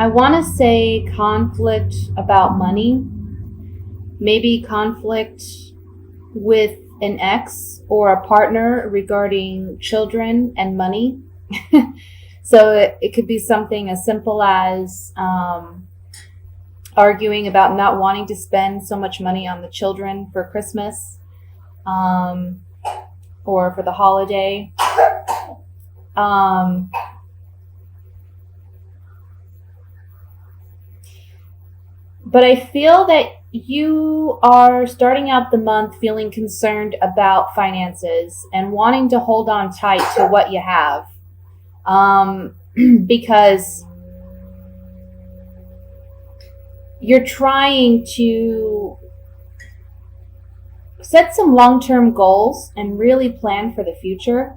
I want to say conflict about money, maybe conflict with an ex or a partner regarding children and money. So it could be something as simple as arguing about not wanting to spend so much money on the children for Christmas, um, or for the holiday. Um, but I feel that you are starting out the month feeling concerned about finances and wanting to hold on tight to what you have, because you're trying to set some long-term goals and really plan for the future.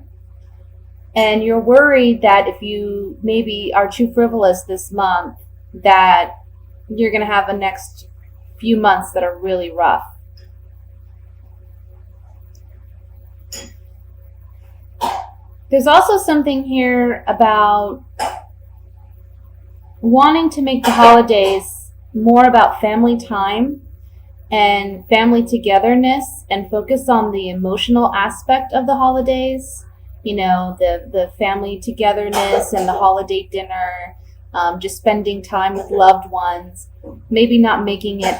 And you're worried that if you maybe are too frivolous this month, that you're going to have the next few months that are really rough. There's also something here about wanting to make the holidays more about family time and family togetherness and focus on the emotional aspect of the holidays. You know, the family togetherness and the holiday dinner, just spending time with loved ones, maybe not making it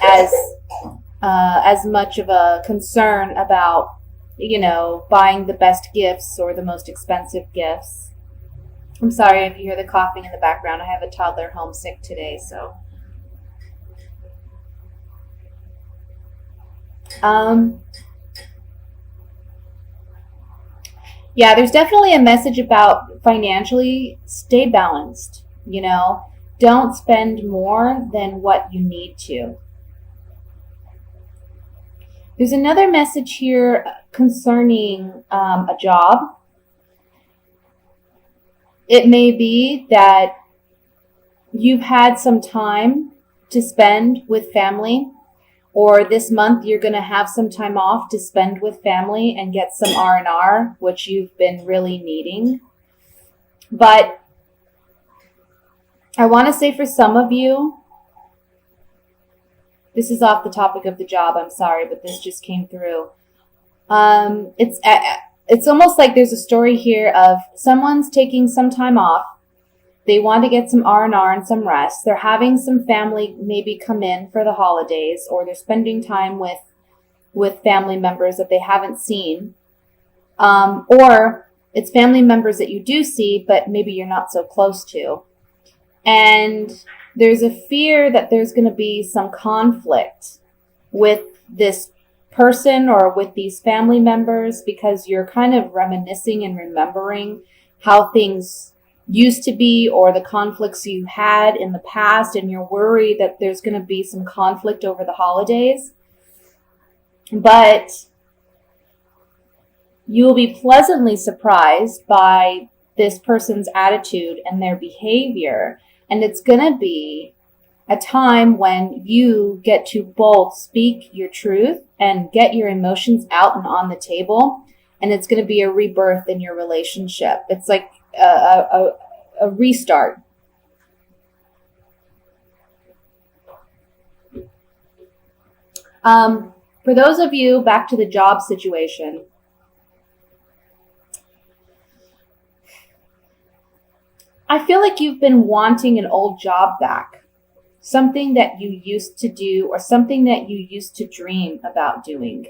as much of a concern about, you know, buying the best gifts or the most expensive gifts. I'm sorry if you hear the coughing in the background. I have a toddler homesick today, so. Yeah, there's definitely a message about financially stay balanced, you know, don't spend more than what you need to. There's another message here concerning a job. It may be that you've had some time to spend with family, or this month you're going to have some time off to spend with family and get some R&R, which you've been really needing. But I want to say for some of you, this is off the topic of the job, I'm sorry, but this just came through. It's almost like there's a story here of someone's taking some time off. They want to get some R&R and some rest. They're having some family maybe come in for the holidays, or they're spending time with family members that they haven't seen. Or it's family members that you do see, but maybe you're not so close to. And there's a fear that there's going to be some conflict with this person or with these family members, because you're kind of reminiscing and remembering how things used to be or the conflicts you had in the past, and you're worried that there's going to be some conflict over the holidays. But you will be pleasantly surprised by this person's attitude and their behavior, and it's going to be a time when you get to both speak your truth and get your emotions out and on the table, and it's going to be a rebirth in your relationship. It's like a restart. For those of you, back to the job situation, I feel like you've been wanting an old job back, something that you used to do or something that you used to dream about doing.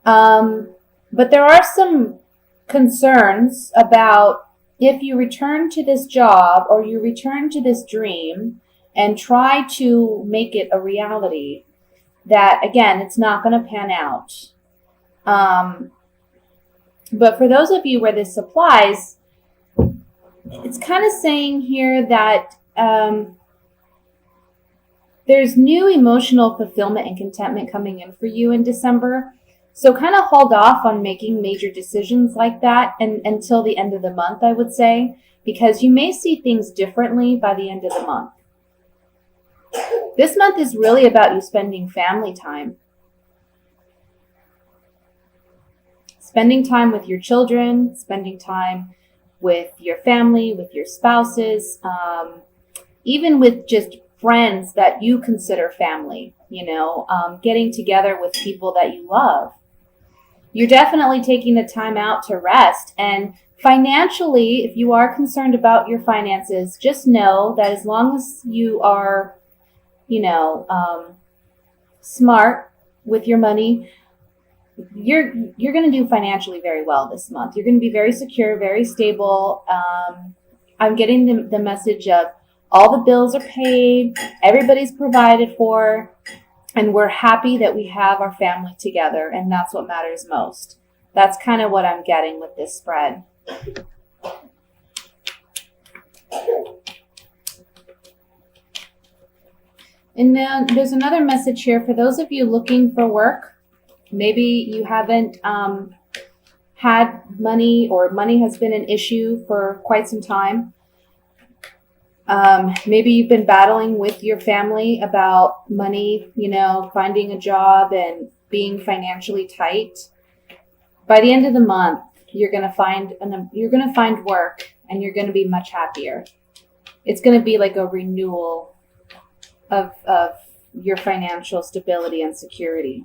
But there are some concerns about if you return to this job or you return to this dream and try to make it a reality, that again, it's not going to pan out. But for those of you where this applies, it's kind of saying here that there's new emotional fulfillment and contentment coming in for you in December. So kind of hold off on making major decisions like that until the end of the month, I would say, because you may see things differently by the end of the month. This month is really about you spending family time. Spending time with your children, spending time with your family, with your spouses, even with just friends that you consider family, getting together with people that you love. You're definitely taking the time out to rest. And financially, if you are concerned about your finances, just know that as long as you are, smart with your money, you're going to do financially very well this month. You're going to be very secure, very stable. I'm getting the message of all the bills are paid, everybody's provided for, and we're happy that we have our family together, and that's what matters most. That's kind of what I'm getting with this spread. And then there's another message here for those of you looking for work. Maybe you haven't had money, or money has been an issue for quite some time. Maybe you've been battling with your family about money, finding a job and being financially tight. By the end of the month, you're going to find work, and you're going to be much happier. It's going to be like a renewal of your financial stability and security.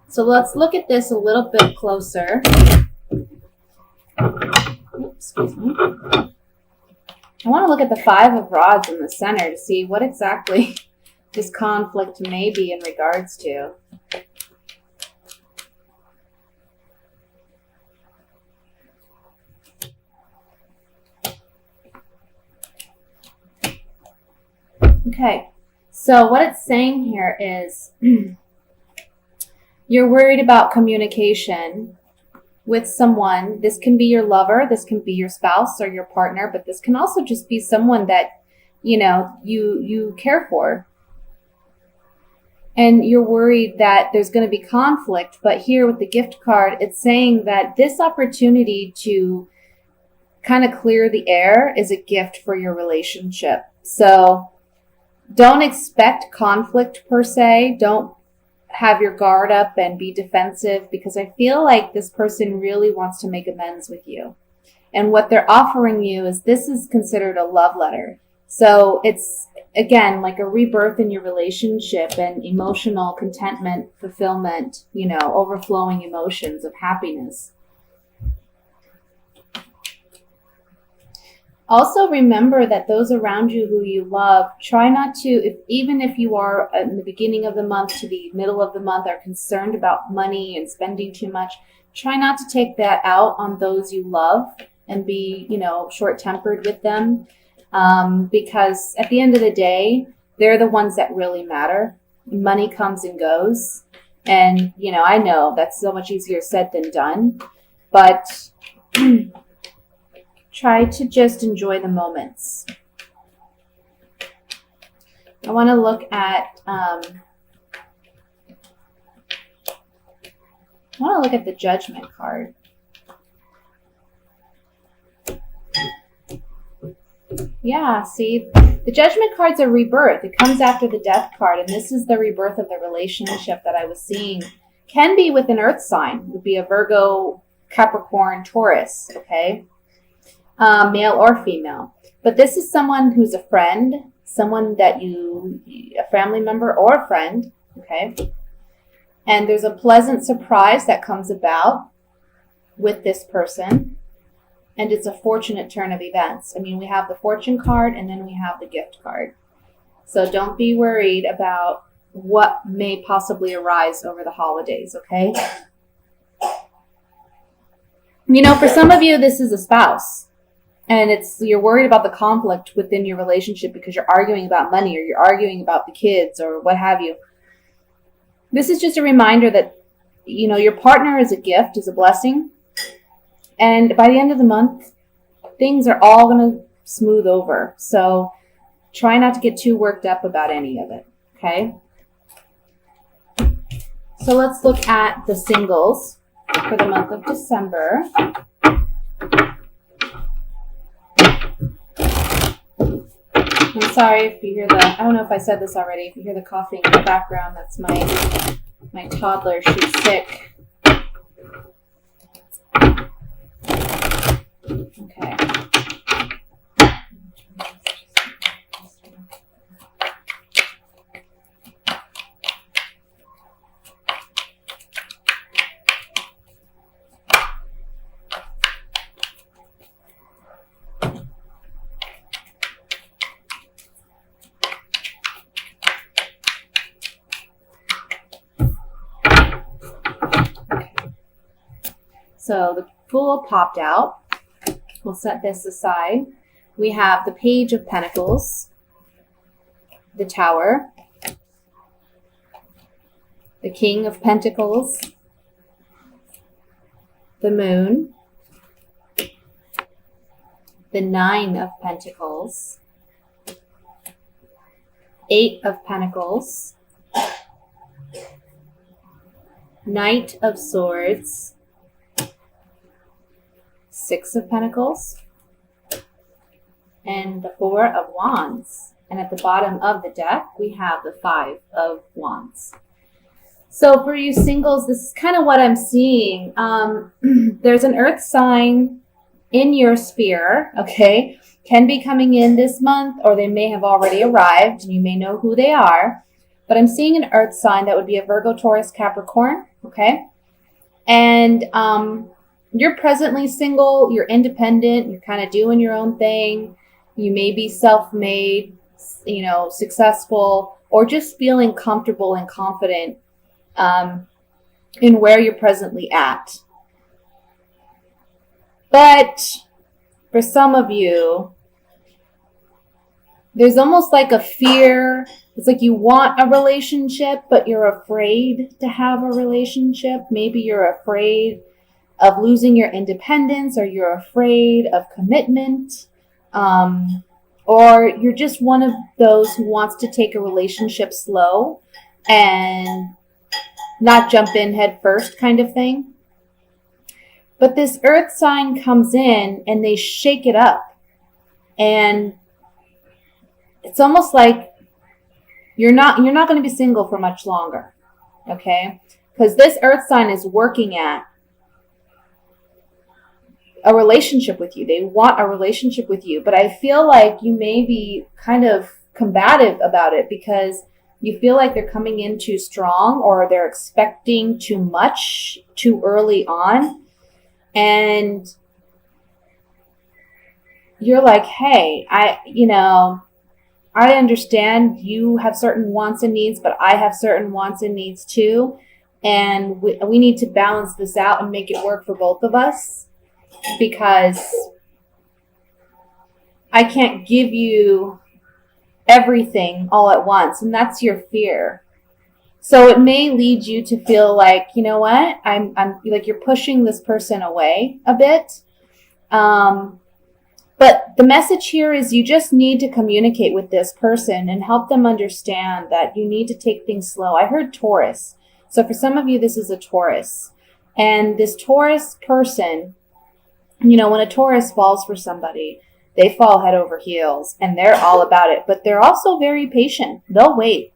So let's look at this a little bit closer. Excuse me. I want to look at the 5 of Rods in the center to see what exactly this conflict may be in regards to. Okay, so what it's saying here is you're worried about communication with someone. This can be your lover, this can be your spouse or your partner, but this can also just be someone that, you care for. And you're worried that there's going to be conflict, but here with the gift card, it's saying that this opportunity to kind of clear the air is a gift for your relationship. So don't expect conflict per se. Don't have your guard up and be defensive, because I feel like this person really wants to make amends with you. And what they're offering you this is considered a love letter. So it's, again, like a rebirth in your relationship and emotional contentment, fulfillment, overflowing emotions of happiness. Also remember that those around you who you love, try not to, even if you are in the beginning of the month to the middle of the month are concerned about money and spending too much, try not to take that out on those you love and be, short-tempered with them. Because at the end of the day, they're the ones that really matter. Money comes and goes. And, I know that's so much easier said than done, but try to just enjoy the moments. I want to look at the Judgment card. Yeah, see, the Judgment card's a rebirth. It comes after the Death card, and this is the rebirth of the relationship that I was seeing. Can be with an earth sign. It would be a Virgo, Capricorn, Taurus, okay? Male or female. But this is someone who's a friend, someone that a family member or a friend, okay? And there's a pleasant surprise that comes about with this person. And it's a fortunate turn of events. I mean, we have the Fortune card and then we have the Gift card. So don't be worried about what may possibly arise over the holidays, okay? For some of you, this is a spouse. And you're worried about the conflict within your relationship because you're arguing about money or you're arguing about the kids or what have you. This is just a reminder that, your partner is a gift, is a blessing. And by the end of the month, things are all going to smooth over. So try not to get too worked up about any of it, okay? So let's look at the singles for the month of December. I'm sorry if you hear I don't know if I said this already, if you hear the coughing in the background, that's my toddler. She's sick. Okay. So the Fool popped out. We'll set this aside. We have the Page of Pentacles, the Tower, the King of Pentacles, the Moon, the Nine of Pentacles, Eight of Pentacles, Knight of Swords, Six of Pentacles, and the Four of Wands. And at the bottom of the deck, we have the Five of Wands. So for you singles, this is kind of what I'm seeing. There's an earth sign in your sphere, okay? Can be coming in this month, or they may have already arrived, and you may know who they are. But I'm seeing an earth sign that would be a Virgo, Taurus, Capricorn, okay? And you're presently single, you're independent, you're kind of doing your own thing. You may be self-made, you know, successful, or just feeling comfortable and confident in where you're presently at. But for some of you, there's almost like a fear. It's like you want a relationship, but you're afraid to have a relationship. Maybe you're afraid of losing your independence, or you're afraid of commitment. Or you're just one of those who wants to take a relationship slow and not jump in head first kind of thing. But this earth sign comes in and they shake it up. And it's almost like you're not going to be single for much longer. Okay? Because this earth sign is working at a relationship with you. They want a relationship with you. But I feel like you may be kind of combative about it because you feel like they're coming in too strong, or they're expecting too much too early on. And you're like, hey, I understand you have certain wants and needs, but I have certain wants and needs too. And we need to balance this out and make it work for both of us, because I can't give you everything all at once. And that's your fear. So it may lead you to feel like, you know what, I'm like, you're pushing this person away a bit. But the message here is you just need to communicate with this person and help them understand that you need to take things slow. I heard Taurus. So for some of you, this is a Taurus. And this Taurus person, you know, when a Taurus falls for somebody, they fall head over heels and they're all about it. But they're also very patient. They'll wait.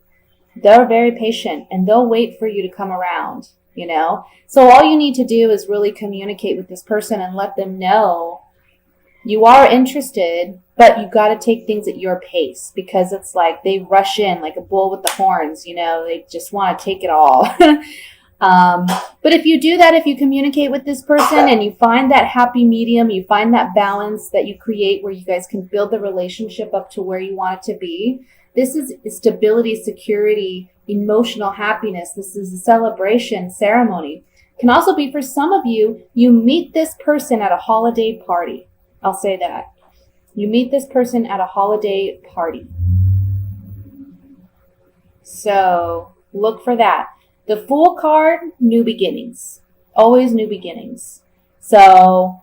They're very patient and they'll wait for you to come around, you know. So all you need to do is really communicate with this person and let them know you are interested, but you got to take things at your pace, because it's like they rush in like a bull with the horns, you know. They just want to take it all. But if you do that, if you communicate with this person and you find that happy medium, you find that balance that you create where you guys can build the relationship up to where you want it to be. This is stability, security, emotional happiness. This is a celebration, ceremony. Can also be for some of you, you meet this person at a holiday party. I'll say that. You meet this person at a holiday party. So look for that. The Fool card, new beginnings. Always new beginnings. So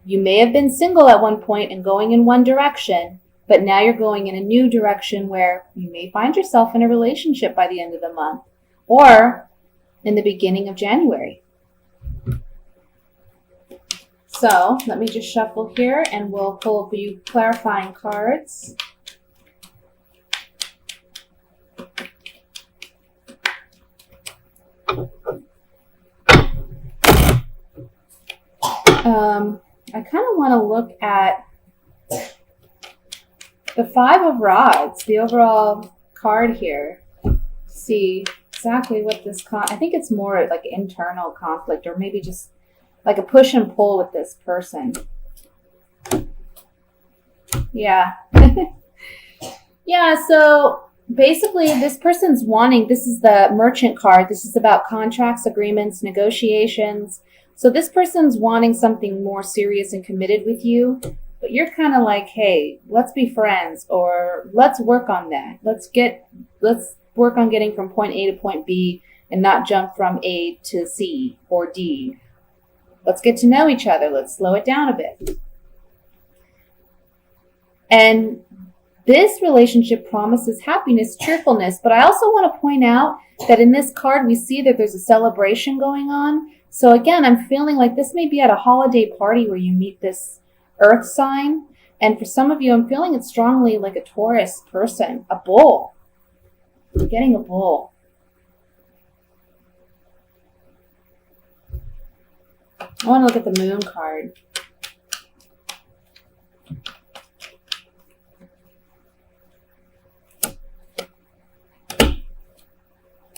you may have been single at one point and going in one direction, but now you're going in a new direction where you may find yourself in a relationship by the end of the month or in the beginning of January. So let me just shuffle here and we'll pull a few clarifying cards. I kind of want to look at the Five of Rods, the overall card here. See exactly what this I think it's more like internal conflict, or maybe just like a push and pull with this person. Yeah. Yeah, so basically this person's wanting, this is the Merchant card. This is about contracts, agreements, negotiations. So this person's wanting something more serious and committed with you, but you're kind of like, hey, let's be friends, or let's work on that. Let's work on getting from point A to point B and not jump from A to C or D. Let's get to know each other. Let's slow it down a bit. And this relationship promises happiness, cheerfulness, but I also want to point out that in this card, we see that there's a celebration going on. So again, I'm feeling like this may be at a holiday party where you meet this earth sign. And for some of you, I'm feeling it strongly like a Taurus person, a bull. I'm getting a bull. I want to look at the moon card.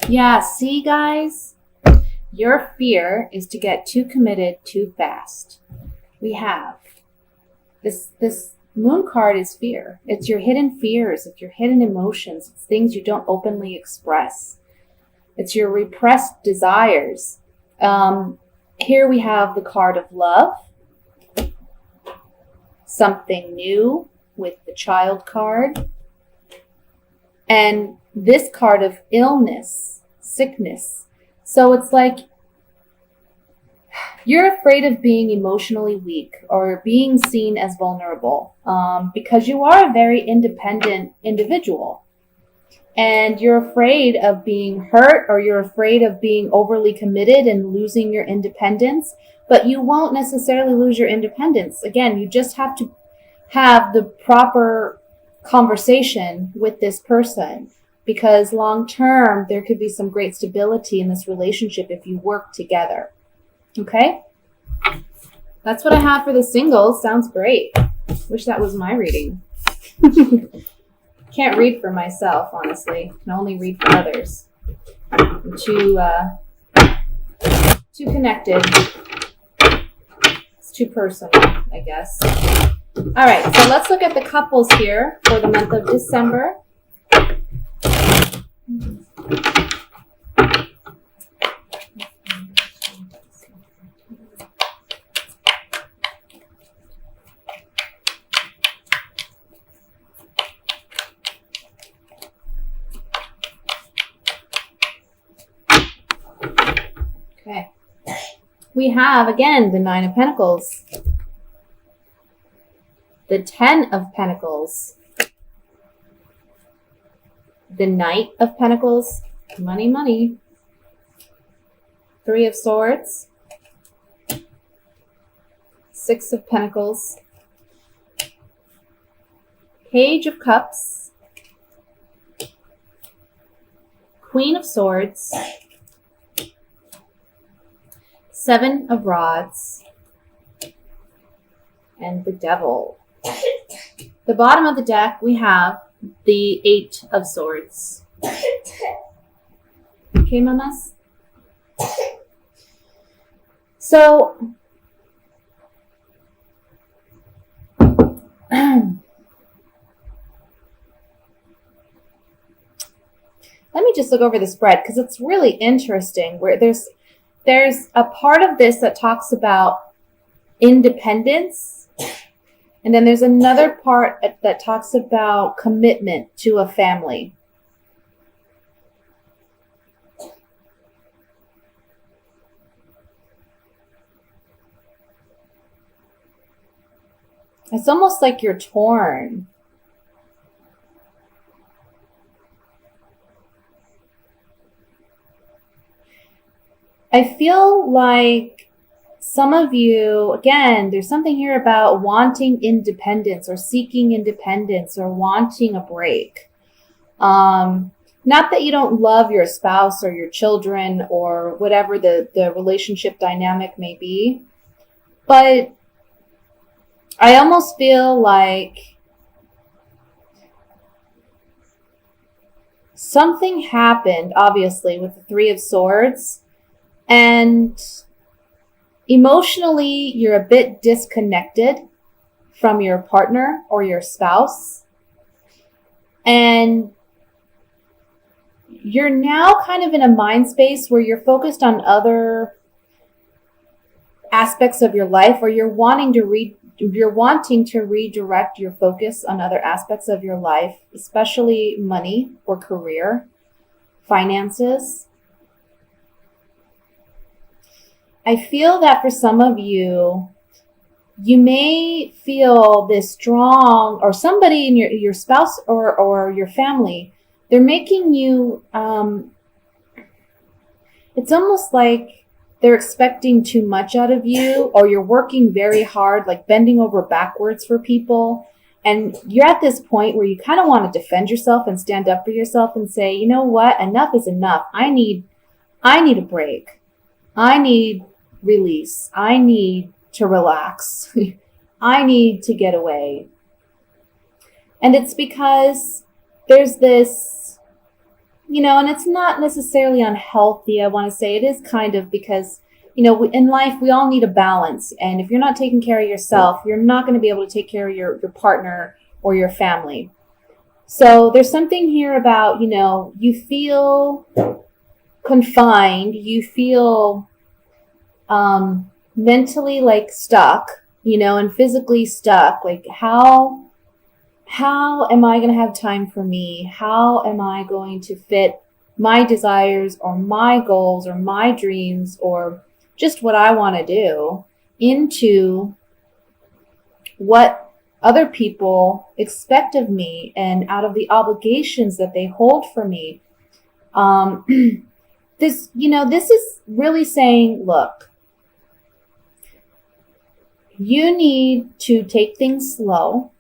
Yeah, see guys? Your fear is to get too committed too fast. We have this moon card is fear. It's your hidden fears, it's your hidden emotions, it's things you don't openly express. It's your repressed desires. Here we have the card of love, something new with the child card, and this card of illness, sickness. So it's like you're afraid of being emotionally weak or being seen as vulnerable because you are a very independent individual. And you're afraid of being hurt, or you're afraid of being overly committed and losing your independence. But you won't necessarily lose your independence. Again, you just have to have the proper conversation with this person, because long term, there could be some great stability in this relationship if you work together. Okay? That's what I have for the singles. Sounds great. Wish that was my reading. Can't read for myself, honestly. Can only read for others. I'm too connected. It's too personal, I guess. All right, so let's look at the couples here for the month of December. Okay. We have, again, the Nine of Pentacles, the Ten of Pentacles, the Knight of Pentacles, money, money, Three of Swords, Six of Pentacles, Page of Cups, Queen of Swords, Seven of Rods, and the Devil. The bottom of the deck, we have the Eight of Swords. Okay, mamas? So, let me just look over the spread, because it's really interesting where there's a part of this that talks about independence, and then there's another part that talks about commitment to a family. It's almost like you're torn. I feel like some of you, again, there's something here about wanting independence or seeking independence or wanting a break. Not that you don't love your spouse or your children or whatever the relationship dynamic may be, but I almost feel like something happened, obviously, with the Three of Swords. And emotionally, you're a bit disconnected from your partner or your spouse. And you're now kind of in a mind space where you're focused on other aspects of your life, or you're wanting to redirect your focus on other aspects of your life, especially money or career, finances. I feel that for some of you, you may feel this strong, or somebody in your spouse or your family, they're making you, it's almost like they're expecting too much out of you, or you're working very hard, like bending over backwards for people. And you're at this point where you kind of want to defend yourself and stand up for yourself and say, you know what? Enough is enough. I need a break. I need release. I need to relax. I need to get away. And it's because there's this, and it's not necessarily unhealthy, I want to say. It is kind of because, in life, we all need a balance. And if you're not taking care of yourself, you're not going to be able to take care of your partner or your family. So there's something here about, you feel confined, you feel mentally like stuck, and physically stuck. Like, how am I going to have time for me? How am I going to fit my desires or my goals or my dreams or just what I want to do into what other people expect of me and out of the obligations that they hold for me? This is really saying, look, you need to take things slow.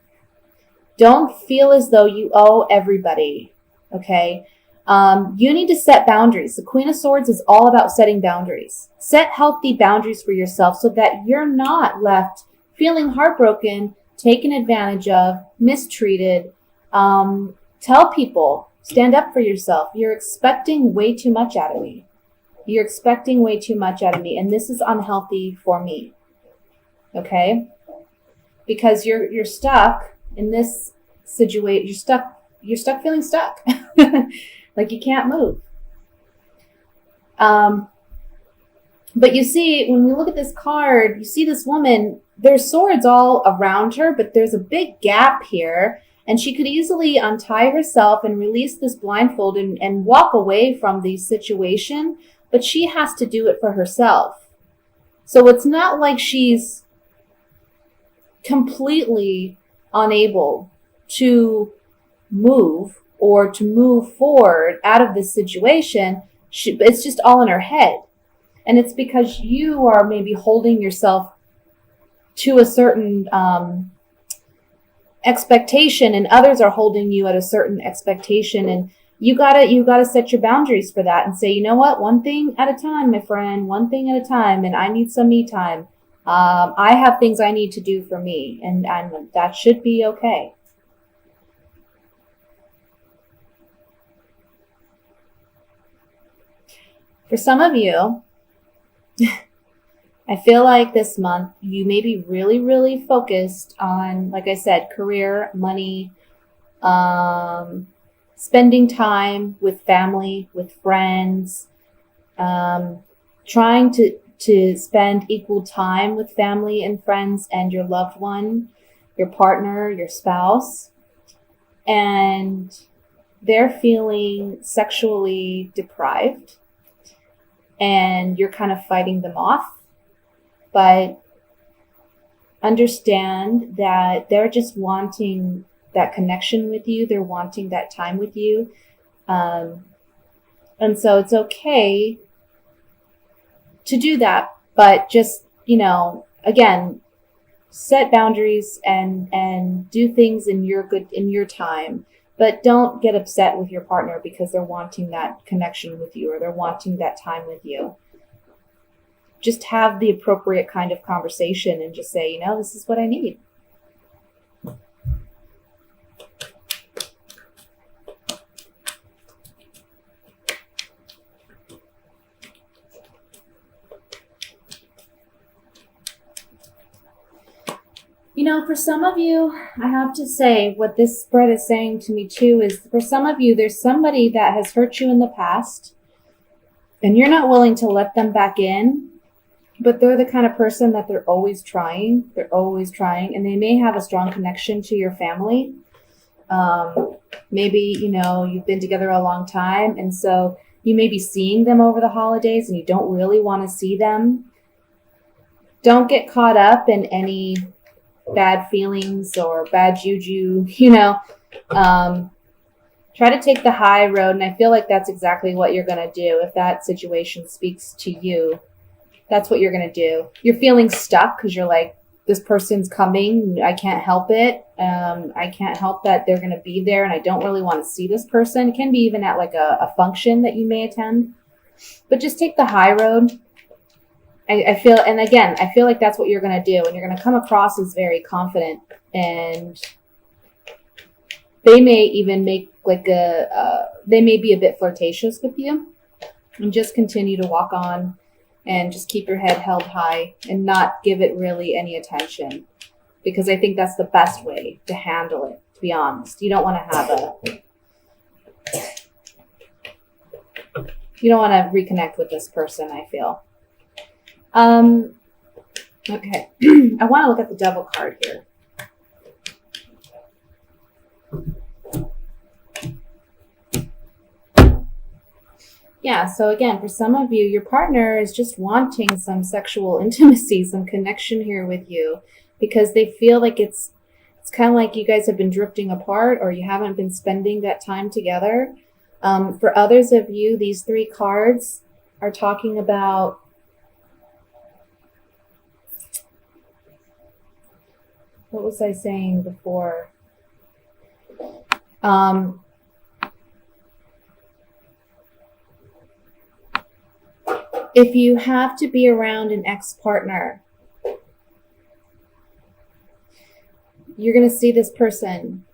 Don't feel as though you owe everybody, okay? You need to set boundaries. The Queen of Swords is all about setting boundaries. Set healthy boundaries for yourself so that you're not left feeling heartbroken, taken advantage of, mistreated. Tell people, stand up for yourself. You're expecting way too much out of me. You're expecting way too much out of me, and this is unhealthy for me, okay? Because you're stuck in this situation. You're stuck feeling stuck. Like you can't move. But you see, when we look at this card, you see this woman, there's swords all around her, but there's a big gap here, and she could easily untie herself and release this blindfold and walk away from the situation, but she has to do it for herself. So it's not like she's completely unable to move or to move forward out of this situation. It's just all in her head. And it's because you are maybe holding yourself to a certain expectation, and others are holding you at a certain expectation. And you gotta set your boundaries for that and say, you know what, one thing at a time, my friend, one thing at a time. And I need some me time. I have things I need to do for me, and that should be okay. For some of you, I feel like this month you may be really, really focused on, like I said, career, money, spending time with family, with friends, trying to spend equal time with family and friends and your loved one, your partner, your spouse, and they're feeling sexually deprived and you're kind of fighting them off. But understand that they're just wanting that connection with you. They're wanting that time with you. And so it's okay to do that, but just, again, set boundaries and do things in your time, but don't get upset with your partner because they're wanting that connection with you or they're wanting that time with you. Just have the appropriate kind of conversation and just say, this is what I need. For some of you, I have to say what this spread is saying to me too is, for some of you, there's somebody that has hurt you in the past and you're not willing to let them back in, But they're the kind of person that they're always trying. They're always trying. And they may have a strong connection to your family. Maybe, you've been together a long time. And so you may be seeing them over the holidays and you don't really want to see them. Don't get caught up in any bad feelings or bad juju, try to take the high road. And I feel like that's exactly what you're going to do. If that situation speaks to you, that's what you're going to do. You're feeling stuck because you're like, this person's coming. I can't help it. I can't help that they're going to be there. And I don't really want to see this person. It can be even at like a function that you may attend. But just take the high road. I feel like that's what you're going to do. And you're going to come across as very confident. And they may even make they may be a bit flirtatious with you. And just continue to walk on. And just keep your head held high and not give it really any attention. Because I think that's the best way to handle it, to be honest. You don't want to reconnect with this person, I feel. Okay. I want to look at the Devil card here. Yeah, so again, for some of you, your partner is just wanting some sexual intimacy, some connection here with you, because they feel like it's kind of like you guys have been drifting apart or you haven't been spending that time together. For others of you, these three cards are talking about what was I saying before? If you have to be around an ex-partner, you're going to see this person.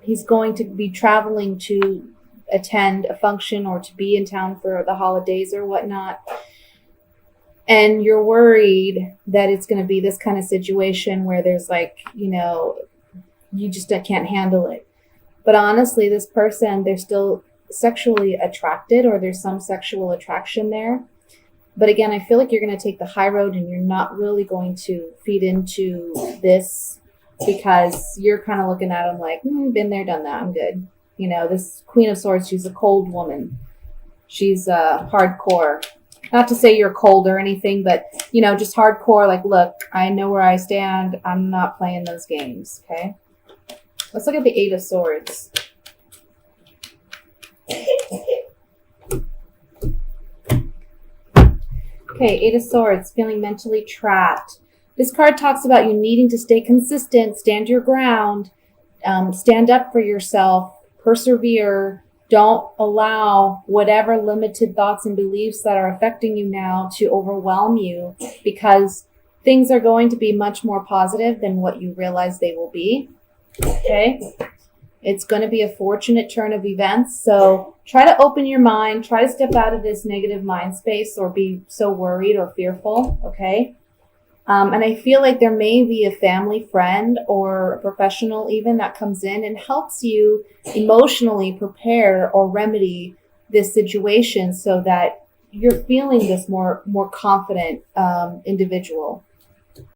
He's going to be traveling to attend a function or to be in town for the holidays or whatnot. And you're worried that it's going to be this kind of situation where there's you just can't handle it. But honestly, this person, they're still sexually attracted, or there's some sexual attraction there. But again, I feel like you're going to take the high road and you're not really going to feed into this because you're kind of looking at him like, been there, done that. I'm good. This Queen of Swords, she's a cold woman. She's hardcore. Not to say you're cold or anything, but, just hardcore. Like, look, I know where I stand. I'm not playing those games. Okay. Let's look at the Eight of Swords. Okay, Eight of Swords, feeling mentally trapped. This card talks about you needing to stay consistent, stand your ground, stand up for yourself, persevere. Don't allow whatever limited thoughts and beliefs that are affecting you now to overwhelm you, because things are going to be much more positive than what you realize they will be. Okay? It's going to be a fortunate turn of events. So try to open your mind. Try to step out of this negative mind space or be so worried or fearful. Okay. And I feel like there may be a family friend or a professional even that comes in and helps you emotionally prepare or remedy this situation so that you're feeling this more confident individual.